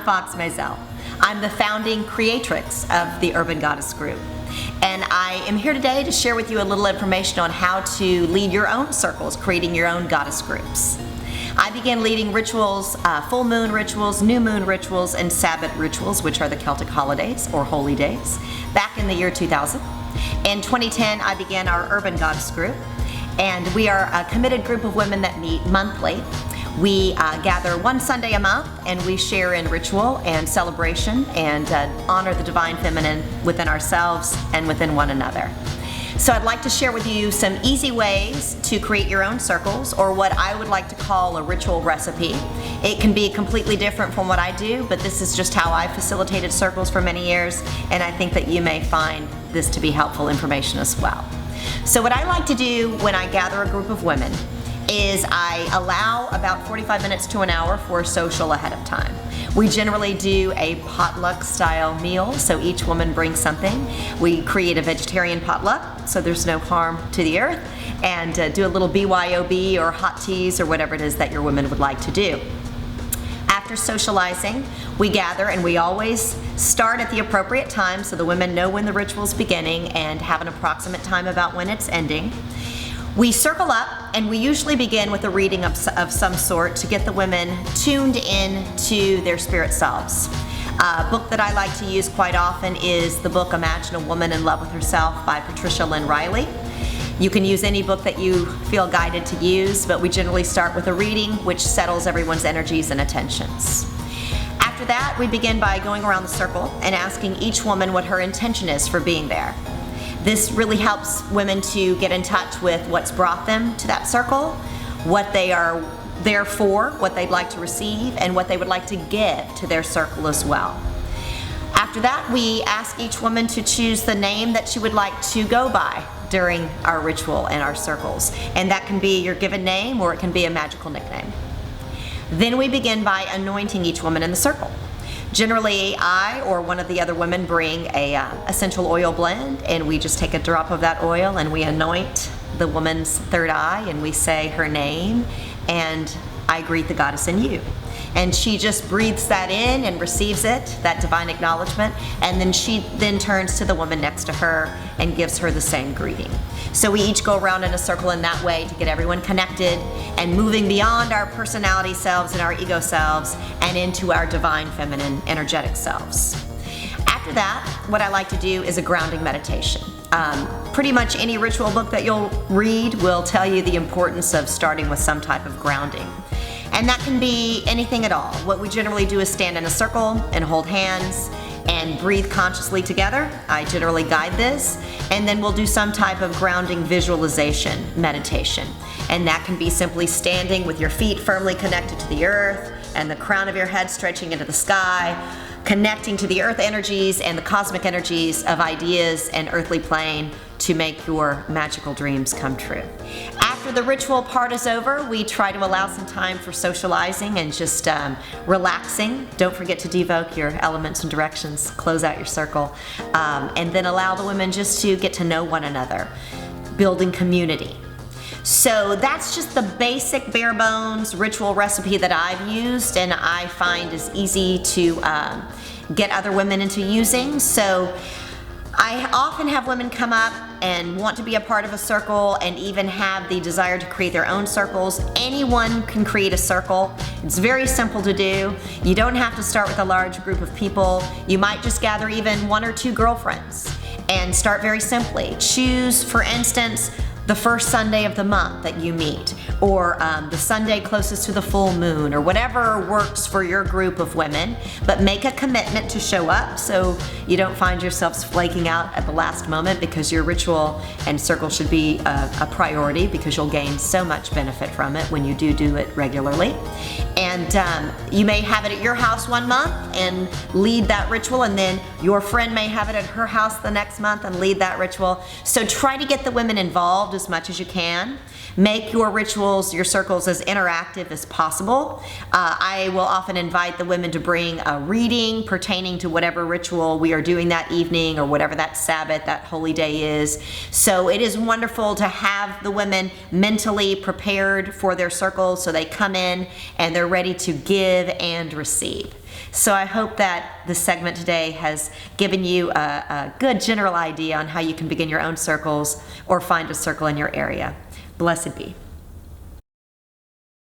Fox Maisel. I'm the founding creatrix of the Urban Goddess Group. And I am here today to share with you a little information on how to lead your own circles, creating your own goddess groups. I began leading rituals, full moon rituals, new moon rituals, and Sabbath rituals, which are the Celtic holidays or holy days, back in the year 2000. In 2010, I began our Urban Goddess Group, and we are a committed group of women that meet monthly. We gather one Sunday a month, and we share in ritual and celebration and honor the divine feminine within ourselves and within one another. So I'd like to share with you some easy ways to create your own circles, or what I would like to call a ritual recipe. It can be completely different from what I do, but this is just how I facilitated circles for many years, and I think that you may find this to be helpful information as well. So what I like to do when I gather a group of women is I allow about 45 minutes to an hour for a social ahead of time. We generally do a potluck style meal, so each woman brings something. We create a vegetarian potluck, so there's no harm to the earth, and do a little BYOB or hot teas or whatever it is that your women would like to do. After socializing, we gather, and we always start at the appropriate time so the women know when the ritual's beginning and have an approximate time about when it's ending. We circle up, and we usually begin with a reading of some sort to get the women tuned in to their spirit selves. A book that I like to use quite often is the book Imagine a Woman in Love with Herself by Patricia Lynn Riley. You can use any book that you feel guided to use, but we generally start with a reading which settles everyone's energies and attentions. After that, we begin by going around the circle and asking each woman what her intention is for being there. This really helps women to get in touch with what's brought them to that circle, what they are there for, what they'd like to receive, and what they would like to give to their circle as well. After that, we ask each woman to choose the name that she would like to go by during our ritual and our circles. And that can be your given name, or it can be a magical nickname. Then we begin by anointing each woman in the circle. Generally, I or one of the other women bring a essential oil blend, and we just take a drop of that oil and we anoint the woman's third eye, and we say her name, and I greet the goddess in you. And she just breathes that in and receives it, that divine acknowledgement, and then she then turns to the woman next to her and gives her the same greeting. So we each go around in a circle in that way to get everyone connected and moving beyond our personality selves and our ego selves and into our divine feminine energetic selves. After that, what I like to do is a grounding meditation. Pretty much any ritual book that you'll read will tell you the importance of starting with some type of grounding. And that can be anything at all. What we generally do is stand in a circle and hold hands and breathe consciously together. I generally guide this. And then we'll do some type of grounding visualization meditation. And that can be simply standing with your feet firmly connected to the earth and the crown of your head stretching into the sky, connecting to the earth energies and the cosmic energies of ideas and earthly plane to make your magical dreams come true. After the ritual part is over, we try to allow some time for socializing and just relaxing. Don't forget to devoke your elements and directions, close out your circle, and then allow the women just to get to know one another, building community. So that's just the basic bare bones ritual recipe that I've used and I find is easy to get other women into using. So I often have women come up and want to be a part of a circle and even have the desire to create their own circles. Anyone can create a circle. It's very simple to do. You don't have to start with a large group of people. You might just gather even one or two girlfriends and start very simply. Choose, for instance, the first Sunday of the month that you meet, or the Sunday closest to the full moon, or whatever works for your group of women, but make a commitment to show up so you don't find yourselves flaking out at the last moment, because your ritual and circle should be a priority, because you'll gain so much benefit from it when you do it regularly. And you may have it at your house one month and lead that ritual, and then your friend may have it at her house the next month and lead that ritual. So try to get the women involved as much as you can. Make your ritual your circles, as interactive as possible. I will often invite the women to bring a reading pertaining to whatever ritual we are doing that evening or whatever that Sabbath, that holy day is. So it is wonderful to have the women mentally prepared for their circles so they come in and they're ready to give and receive. So I hope that this segment today has given you a good general idea on how you can begin your own circles or find a circle in your area. Blessed be.